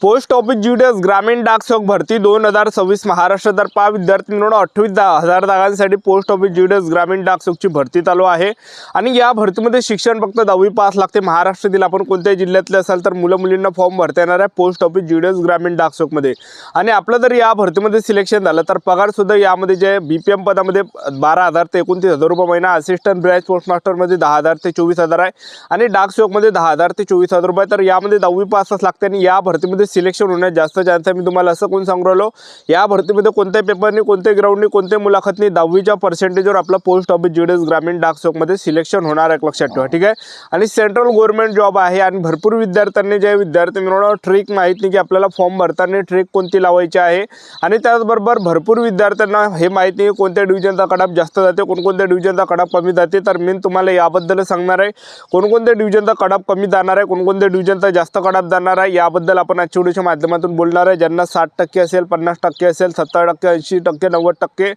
Post office GDS ग्रामीण डाक सेवक भरती 2026 महाराष्ट्रातर्फे विद्यार्थी मिळून 28,000 जागांसाठी पोस्ट ऑफिस जीडीएस ग्रामीण डाक सेवकची भरती चालू आहे। आणि या भरतीमध्ये शिक्षण फक्त 10वी पास लागते। महाराष्ट्रातील आपण कोणत्याही जिल्ह्यातले असाल तर मुलं मुलींना फॉर्म भरता येणार आहे पोस्ट ऑफिस जीडीएस ग्रामीण डाक सेवकमध्ये। आणि आपलं जर या भरतीमध्ये सिलेक्शन झालं तर पगार सुद्धा यामध्ये जे बीपीएम पदामध्ये 12,000 ते 29,000 रुपये महिना, असिस्टंट ब्रांच पोस्टमास्टरमध्ये 10,000 ते 24,000 आहे आणि डाक सेवकमध्ये 10,000 ते 24,000 रुपये। तर यामध्ये 10वी पासच लागते आणि या भरतीमध्ये सिलेक्शन होण्यास जास्त चान्स आहे। मी तुम्हाला असं कोण सांगू राहिलो, या भरतीमध्ये कोणत्याही पेपरनी, कोणत्याही ग्राउंडनी, कोणत्याही मुलाखतनी 10वीच्या पर्सेंटेजवर आपला पोस्ट ऑफिस जीडीएस ग्रामीण डाक सेवकमध्ये सिलेक्शन होणार आहे, लक्षात ठेवा, ठीक आहे। आणि सेंट्रल गव्हर्नमेंट जॉब आहे आणि भरपूर विद्यार्थ्यांनी जे विद्यार्थी मिळवणं ट्रिक माहीत नाही की आपल्याला फॉर्म भरताना ट्रिक कोणती लावायची आहे। आणि त्याचबरोबर भरपूर विद्यार्थ्यांना हे माहीत नाही कोणत्या डिव्हिजनचा कट ऑफ जास्त जाते, कोणकोणत्या डिव्हिजनचा कट ऑफ कमी जाते। तर मी तुम्हाला याबद्दल सांगणार आहे कोणकोणत्या डिव्हिजनचा कट ऑफ कमी जाणार आहे, कोणकोणत्या डिव्हिजनचा जास्त कट ऑफ जाणार आहे, याबद्दल आपण आजच्या व्हिडिओच्या माध्यमातून बोलणार आहे। ज्यांना 60% असेल, 50% असेल, 70%, 80%, 90%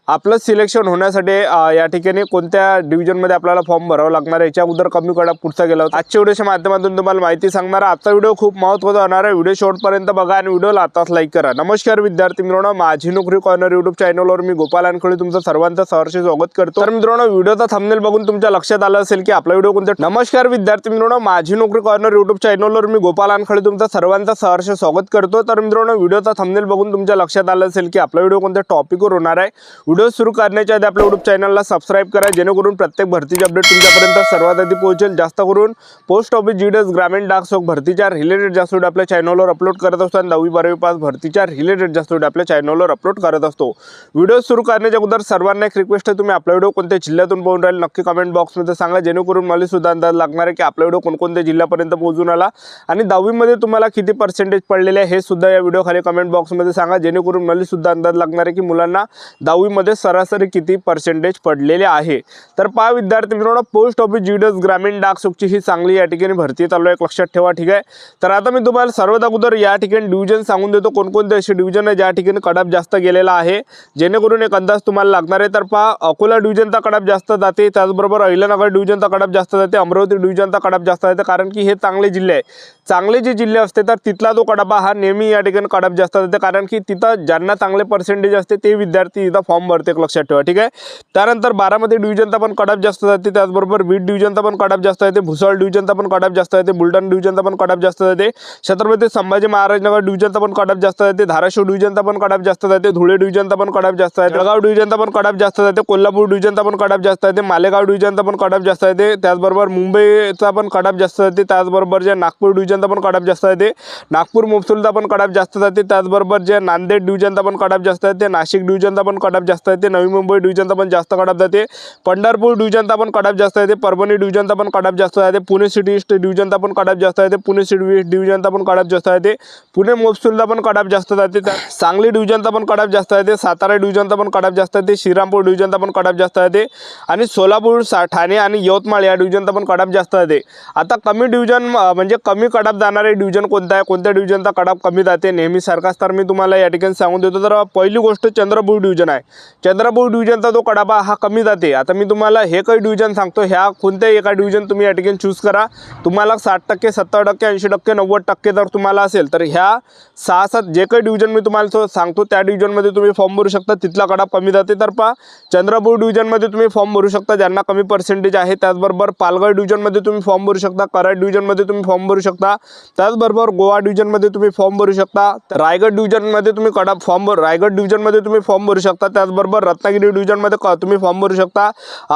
आपलं सिलेक्शन होण्यासाठी या ठिकाणी कोणत्या डिव्हिजनमध्ये आपल्याला फॉर्म भरावा लागणार आहे, याच्या अगोदर कमी कट ऑफ पुढचा गेला होता। आजच्या व्हिडिओच्या माध्यमातून तुम्हाला माहिती सांगणार आहे। आजचा व्हिडिओ खूप महत्त्वाचा होणार आहे, व्हिडिओ शेवटपर्यंत बघा आणि व्हिडिओला आताच लाईक करा। नमस्कार विद्यार्थी मित्रांनो, माझी नोकरी कॉर्नर यूट्यूब चॅनलवर मी गोपाल अनखळे तुमचं सर्वांचं सहर्ष स्वागत करतो। तर मित्रांनो, व्हिडिओचा थंबनेल बघून तुमच्या लक्षात आलं असेल की आपला व्हिडिओ कोणता। नमस्कार विद्यार्थी मित्रांनो, माझी नोकरी कॉर्नर यूट्यूब चॅनलवर मी गोपाल अनखळे तुमचं सर्वांचं सहर्ष स्वागत करतो। तर मित्रांनो, व्हिडिओचा थंबनेल बघून तुमच्या लक्षात आलं असेल की आपला व्हिडिओ कोणत्या टॉपिकवर होणार आहे। व्हिडिओ सुरू करण्याच्या आधी आपल्या यूट्यूब चॅनलला सबस्क्राइब करा, जेणेकरून प्रत्येक भरतीचे अपडेट तुमच्यापर्यंत सर्वात आधी पोहोचेल। जास्त करून पोस्ट ऑफिस जीडीएस ग्रामीण डाक सेवक भरतीच्या रिलेटेड जास्त व्हिडिओ आपल्या चॅनलवर अपलोड करत असतो आणि 10वी 12वी पास भरतीच्या रिलेटेड जास्त व्हिडिओ आपल्या चॅनलवर अपलोड करत असतो। व्हिडिओ सुरू करण्याच्या अगोदर सर्वांना एक रिक्वेस्ट आहे, तुम्ही आपला व्हिडिओ कोणत्या जिल्ह्यातून पाहून राहिले नक्की कमेंट बॉक्समध्ये सांगा, जेणेकरून मला सुद्धा अंदाज लागणार आहे की आपला व्हिडिओ कोणकोणत्या जिल्ह्यापर्यंत पोहोचून आला आणि 10वी मध्ये तुम्हाला किती पर्सेंटेज पडलेले आहे हे सुद्धा या व्हिडिओ खाली कमेंट बॉक्समध्ये सांगा, जेणेकरून मला सुद्धा अंदाज लागणार आहे की मुलांना 10वी मध्ये सरासरी किती पर्सेंटेज पडलेले आहे। तर पहा विद्यार्थी मित्रांनो, पोस्ट ऑफिस जीडीएस ग्रामीण डाक सेवकची ही चांगली या ठिकाणी भरती चालू आहे, लक्षात ठेवा, ठीक आहे। तर आता मी तुम्हाला सर्वात अगोदर या ठिकाणी डिव्हिजन सांगून देतो, कोणकोणते असे डिव्हिजन आहे ज्या ठिकाणी कट ऑफ जास्त गेलेला आहे, जेणेकरून एक अंदाज तुम्हाला लागणार आहे। तर पहा, अकोला डिव्हिजनचा कट ऑफ जास्त जाते, त्याचबरोबर अहिल्यानगर डिव्हिजनचा कट ऑफ जास्त जाते, अमरावती डिव्हिजनचा कट ऑफ जास्त जाते, कारण की हे चांगले जिल्हे आहे। चांगले जे जिल्हे असते तर तिथला जो कट ऑफ हा नेहमी या ठिकाणी कट ऑफ जास्त जाते, कारण की तिथं ज्यांना चांगले पर्सेंटेज असते ते विद्यार्थी इथं फॉर्म भरते, लक्षात ठेवा, ठीक आहे। त्यानंतर बारामती डिव्हिजनचा पण कट ऑफ जास्त जाते, त्याचबरोबर बीड डिव्हिजनचा पण कट ऑफ जास्त जाते, भुसावळ डिव्हिजनचा पण कट ऑफ जास्त जाते, बुलढाणा डिव्हिजनचा पण कट ऑफ जास्त जाते, छत्रपती संभाजी महाराजनगर डिव्हिजनचा पण कट ऑफ जास्त जाते, धाराशिव डिव्हिजनचा पण कट ऑफ जास्त जाते, धुळे डिव्हिजनचा पण कट ऑफ जास्त जाते, जळगाव डिव्हिजनचा पण कट ऑफ जास्त जाते, कोल्हापूर डिव्हिजनचा पण कट ऑफ जास्त जाते, मालेगाव डिव्हिजनचा पण कट ऑफ जास्त जाते, त्याचबरोबर मुंबईचा पण कट ऑफ जास्त जाते, त्याचबरोबर जे नागपूर डिव्हिजनचा पण कट ऑफ जास्त जाते, नागपूर मुफसिलचा पण कट ऑफ जास्त जाते, त्याचबरोबर जे नांदेड डिव्हिजनचा पण कट ऑफ जास्त जाते, नाशिक डिव्हिजनचा पण कट ऑफ जास्त जाते, नवी मुंबई डिव्हिजनचा पण जास्त कट ऑफ जाते, पंढरपूर डिव्हिजनचा पण कट ऑफ जास्त आहे, परभणी डिव्हिजनचा पण कट ऑफ जास्त आहे, पुणे सिटी ईस्ट डिव्हिजनचा पण कट ऑफ जास्त आहे, पुणे सिटी वेस्ट डिव्हिजनचा पण कट ऑफ जास्त आहे, पुणे मोफसिलचा पण कट ऑफ जास्त जाते, सांगली डिव्हिजनचा पण कट ऑफ जास्त आहे, सातारा डिव्हिजनचा पण कट ऑफ जास्त आहे, श्रीरामपूर डिव्हिजनचा पण कट ऑफ जास्त आहे आणि सोलापूर, ठाणे आणि यवतमाळ या डिव्हिजनचा पण कट ऑफ जास्त आहे। आता कमी डिव्हिजन म्हणजे कमी कट ऑफ जाणारे डिव्हिजन कोणता आहे, कोणत्या डिव्हिजनचा कट ऑफ कमी जाते नेहमी सारखाच, तर मी तुम्हाला या ठिकाणी सांगून देतो। तर पहिली गोष्ट चंद्रपूर डिव्हिजन आहे, चंद्रपूर डिव्हिजनचा जो कट ऑफ हा कमी जाते। आता मी तुम्हाला हे काही डिव्हिजन सांगतो, ह्या कोणत्याही एका डिव्हिजन तुम्ही या ठिकाणी चूज करा, तुम्हाला 60%, 70%, 80%, 90% जर तुम्हाला असेल तर ह्या 6-7 जे काही डिव्हिजन मी तुम्हाला सांगतो त्या डिव्हिजनमध्ये तुम्ही फॉर्म भरू शकता, तिथला कट ऑफ कमी जाते। तर पहा, चंद्रपूर डिव्हिजनमध्ये तुम्ही फॉर्म भरू शकता ज्यांना कमी पर्सेंटेज आहे, त्याचबरोबर पालघर डिव्हिजनमध्ये तुम्ही फॉर्म भरू शकता, कराड डिव्हिजनमध्ये तुम्ही फॉर्म भरू शकता, त्याचबरोबर गोवा डिव्हिजनमध्ये तुम्ही फॉर्म भरू शकता, रायगड डिव्हिजनमध्ये तुम्ही कट ऑफ रायगड डिव्हिजनमध्ये तुम्ही फॉर्म भरू शकता, त्याचबरोबर रत्नागिरी डिव्हिजनमध्ये तुम्ही फॉर्म भरू शकता,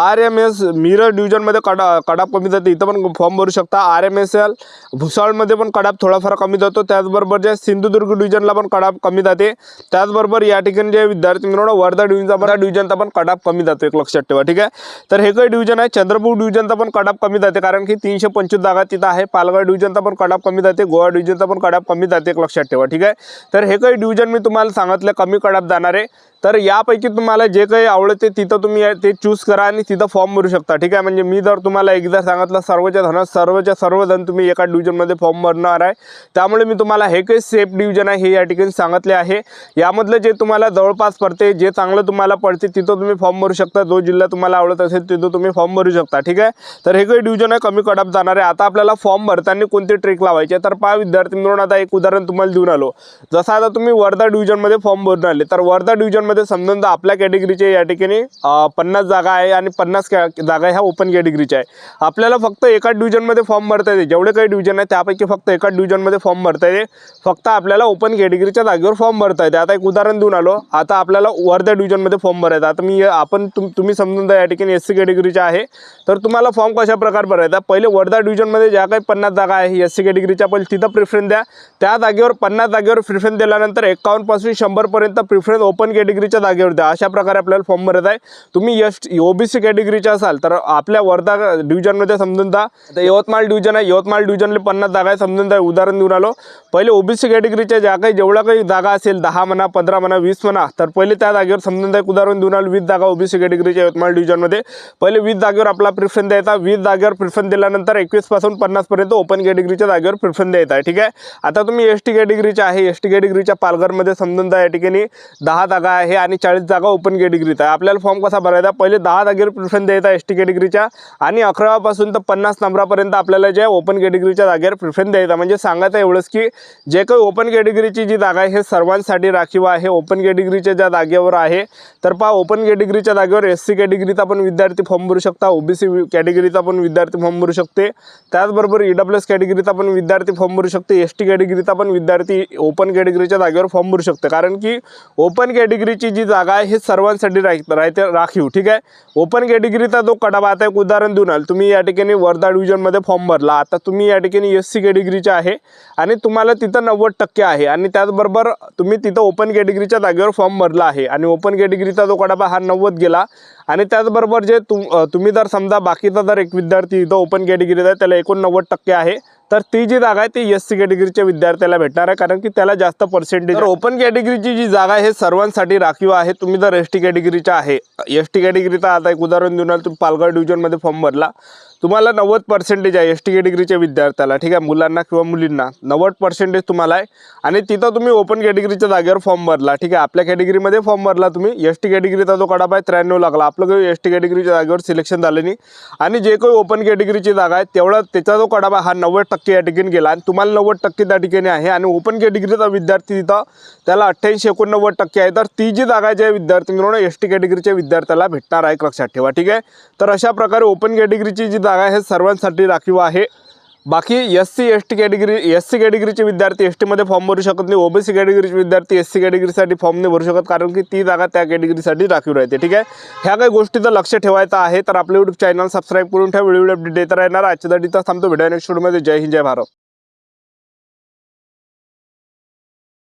RMS मिरज डिव्हिजनमध्ये कट ऑफ कमी जाते, इथं पण फॉर्म भरू शकता, RMSL भुसावळमध्ये पण कट ऑफ थोडाफार कमी जातो, त्याचबरोबर जे सिंधुदुर्ग डिव्हिजनला पण कट ऑफ कमी जाते, त्याचबरोबर या ठिकाणी जे विद्यार्थी मित्रांनो वर्धा डिव्हिजनचा पण कट ऑफ कमी जातो, एक लक्षात ठेवा, ठीक आहे। तर हे काही डिव्हिजन आहे, चंद्रपूर डिव्हिजनचा पण कट ऑफ कमी जाते, कारण की 325 जागा तिथं आहे, पालघर डिव्हिजनचा पण कट ऑफ कमी जाते, गोवा डिव्हिजनचा पण कट ऑफ कमी जाते, एक लक्षात ठेवा, ठीक आहे। तर हे काही डिव्हिजन मी तुम्हाला सांगितलं कमी कट ऑफ जाणारे। तर यापैकी तुम्हाला जे काही आवडते तिथं तुम्ही ते चूज करा आणि तिथं फॉर्म भरू शकता, ठीक आहे. म्हणजे मी जर तुम्हाला एकदा सांगितलं सर्वजण तुम्ही एका डिव्हिजनमध्ये फॉर्म भरणार आहे, त्यामुळे मी तुम्हाला हे काही सेफ डिव्हिजन आहे हे या ठिकाणी सांगितले आहे. यामधलं जे तुम्हाला जवळपास पडते, जे चांगलं तुम्हाला पडते तिथं तुम्ही फॉर्म भरू शकता. जो जिल्हा तुम्हाला आवडत असेल तिथं तुम्ही फॉर्म भरू शकता, ठीक आहे. तर हे काही डिव्हिजन आहे कमी कट ऑफ जाणार आहे. आता आपल्याला फॉर्म भरताना कोणते ट्रिक लावायचे, तर पहा विद्यार्थी मिळून आता एक उदाहरण तुम्हाला देऊन आलो. जसं आता तुम्ही वर्धा डिव्हिजनमध्ये फॉर्म भरून आले, तर वर्धा डिव्हिजनमध्ये समजून आपल्या कॅटेगरीचे या ठिकाणी 50 जागा आहे आणि 50 जागा ह्या ओपन कॅटेगरीच्या आहे. आपल्याला फक्त एका डिव्हिजनमध्ये फॉर्म भरता येते. जेवढे काही डिव्हिजन आहे त्यापैकी फक्त एका डिव्हिजनमध्ये फॉर्म भरता येते. फक्त आपल्याला ओपन कॅटेगरीच्या जागेवर फॉर्म भरता येते. आता एक उदाहरण देऊन आलो. आता आपल्याला वर्धा डिव्हिजनमध्ये फॉर्म भरायचा. आता तुम्ही समजून या ठिकाणी SC कॅटेगरीच्या आहे, तर तुम्हाला फॉर्म कशा प्रकारे भरायचा. पहिले वर्धा डिव्हिजनमध्ये ज्या काही 50 जागा आहे SC कॅटेगरीच्या, पहिले तिथं प्रिफरन्स द्या. त्या जागेवर 50 जागेवर प्रिफरन्स दिल्यानंतर 51 पासून 100 पर्यंत प्रिफरन्स ओपन कॅटेगरीच्या जागेवर द्या. अशा प्रकारे आपल्याला फॉर्म भरत आहे. तुम्ही OBC कॅटेगरीच्या असाल तर आपल्या वर्धा डिव्हिजनमध्ये समजून द्या. आता यवतमाळ डिव्हिजन आहे, यवतमाळ डिव्हिजनला 50 जागा आहे समजून द्या. उदाहरण देऊन आलो. पहिले OBC कॅटेगरीच्या जेवढ्या काही जागा असेल 10 म्हणा, 15 म्हणा, 20 म्हणा, तर पहिले त्या जागेवर समजून द्या. एक उदाहरण देऊन आलो. 20 जागा OBC कॅटेगरीच्या यवतमाळ डिव्हिजनमध्ये, पहिले 20 जागेवर आपला प्रिफरन्स द्यायचा. 20 जागेवर प्रिफरन्स दिल्यानंतर 21 पासून 50 पर्यंत ओपन कॅटेगरीच्या जागेवर प्रिफरन्स द्यायचा आहे, ठीक आहे. आता तुम्ही ST कॅटेगरीच्या आहे, ST कॅटेगरीच्या पालघरमध्ये समजून द्या या ठिकाणी 10 जागा आहे आणि 40 जागा ओपन कॅटेगरीचा आहे. आपल्याला फॉर्म कसा भरायचा, पहिले 10 जागेवर प्रिफरन्स द्यायचा ST कॅटेगरीच्या आणि 11 पासून तर 50 नंबरापर्यंत आपल्याला जे ओपन कॅटेगरीच्या जागेवर प्रिफरन्स द्यायचा. म्हणजे सांगायचं एवढंच की जे काही ओपन कॅटेगरीची जी जागा आहे हे सर्वांसाठी राखीव आहे. ओपन कॅटेगरीच्या ज्या जागेवर आहे, तर पहा ओपन कॅटेगरीच्या जागेवर SC कॅटेगरीचा पण विद्यार्थी फॉर्म भरू शकता, OBC कॅटेगरीचा पण विद्यार्थी फॉर्म भरू शकते, त्याचबरोबर EWS कॅटेगरीचा पण विद्यार्थी फॉर्म भरू शकते, ST कॅटेगरीचा पण विद्यार्थी ओपन कॅटेगरीच्या जागेवर फॉर्म भरू शकते. कारण की ओपन कॅटेगरीची जी जागा आहे हे सर्वांसाठी राखीव, ठीक आहे. ओपन कॅटेगरीचा जो कडबा, आता एक उदाहरण देऊन आलं. तुम्ही या ठिकाणी वर्धा डिव्हिजनमध्ये फॉर्म भरला. आता तुम्ही या ठिकाणी SC कॅटेगरीचे आहे आणि तुम्हाला तिथं 90% आहे आणि त्याचबरोबर तुम्ही तिथं ओपन कॅटेगरीच्या जागेवर फॉर्म भरला आहे आणि ओपन कॅटेगरीचा जो कडबा हा 90 गेला आणि त्याचबरोबर जे तुम्ही जर समजा बाकीचा जर एक विद्यार्थी इथं ओपन कॅटेगरीचा आहे त्याला 89% आहे, तर ती जी जागा आहे ती SC कॅटेगरीच्या विद्यार्थ्याला भेटणार आहे, कारण की त्याला जास्त पर्सेंटेज. तर ओपन कॅटेगरीची जी जागा आहे सर्वांसाठी राखीव आहे. तुम्ही जर ST कॅटेगरीच्या आहे, ST कॅटेगरीचा आता एक उदाहरण देऊन तुम्ही पालघर डिव्हिजनमध्ये फॉर्म भरला, तुम्हाला 90% आहे ST कॅटेगरीच्या विद्यार्थ्याला, ठीक आहे, मुलांना किंवा मुलींना 90% तुम्हाला आहे आणि तिथं तुम्ही ओपन कॅटेगरीच्या जागेवर फॉर्म भरला, ठीक आहे. आपल्या कॅटेगरीमध्ये फॉर्म भरला तुम्ही, ST कॅटेगरीचा जो कडा आहे 93 लागला, आपलं काही ST कॅटेगरीच्या जागेवर सिलेक्शन झालं नाही आणि जे काही ओपन कॅटेगरीची जागा आहे तेवढा त्याचा जो कडा हा 90% या ठिकाणी गेला आणि तुम्हाला 90% त्या ठिकाणी आहे आणि ओपन कॅटेगरीचा विद्यार्थी तिथं त्याला 88-89% आहे. तर ती जी जागा ज्या विद्यार्थी मिळून ST कॅटेगरीच्या विद्यार्थ्याला भेटणार आहे, लक्षात ठेवा, ठीक आहे. तर अशा प्रकारे ओपन कॅटेगरीची जी जागा आहे सर्वांसाठी राखीव आहे. बाकी SC कॅटेगरीचे विद्यार्थी ST मध्ये फॉर्म भरू शकत नाही, OBC कॅटेगरीचे विद्यार्थी SC कॅटेगरीसाठी फॉर्म नाही भरू शकत, कारण की ती जागा त्या कॅटेगरीसाठी राखीव राहते, ठीक आहे. ह्या काही गोष्टीचं लक्ष ठेवायचं आहे. तर आपलं YouTube चॅनल सबस्क्राईब करून ठेवा, व्हिडिओ अपडेट देत राहणार. आजच्या दिवसात थांबतो, भेटूया नेक्स्ट व्हिडिओमध्ये. जय हिंद, जय भारत.